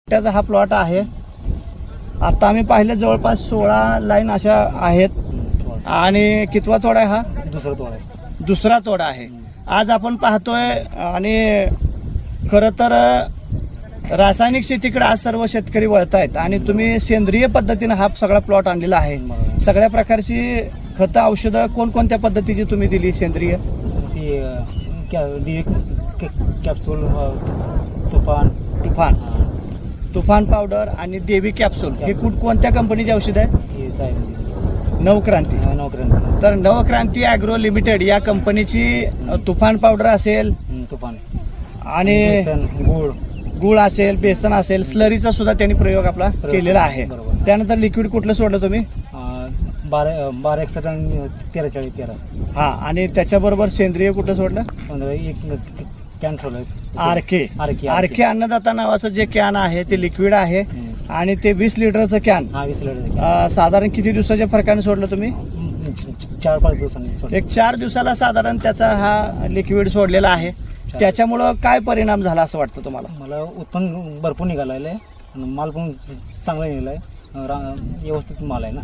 त्याचा हा प्लॉट आहे. आता आम्ही पाहिलं जवळपास 16 लाईन अशा आहेत आणि कितवा तोडा आहे हा? दुसरा तोडा आहे. आज आपण पाहतोय आणि खरं तर रासायनिक शेतीकडे आज सर्व शेतकरी वळत आहेत आणि तुम्ही सेंद्रिय पद्धतीने हा सगळा प्लॉट आणलेला आहे. सगळ्या प्रकारची खतं औषधं कोणकोणत्या पद्धतीची तुम्ही दिली सेंद्रिय? कॅप्सूल, तुफान पावडर आणि देवी कॅप्सूल हे कोणत्या कंपनीचे औषध आहे? नवक्रांती. तर नवक्रांती ॲग्रो लिमिटेड या कंपनीची तुफान पावडर असेल, आणि गुळ असेल, बेसन असेल, स्लरीचा सुद्धा त्यांनी प्रयोग आपला केलेला आहे. त्यानंतर लिक्विड कुठलं सोडलं तुम्ही? 12 हा, आणि त्याच्याबरोबर सेंद्रिय कुठलं सोडलं? कॅन ठेवलं. आरके अन्नदाता नावाचं जे कॅन आहे ते लिक्विड आहे आणि ते 20 लिटरचं कॅन 20 लिटर साधारण किती दिवसाच्या फरकाने सोडलं तुम्ही? 4-5 दिवसांनी. एक 4 दिवसाला साधारण त्याचा हा लिक्विड सोडलेला आहे. त्याच्यामुळं काय परिणाम झाला असं वाटतं तुम्हाला? मला उत्पन्न भरपूर निघालेलं आहे, माल पण चांगला निघाला आहे, व्यवस्थित माल आहे ना.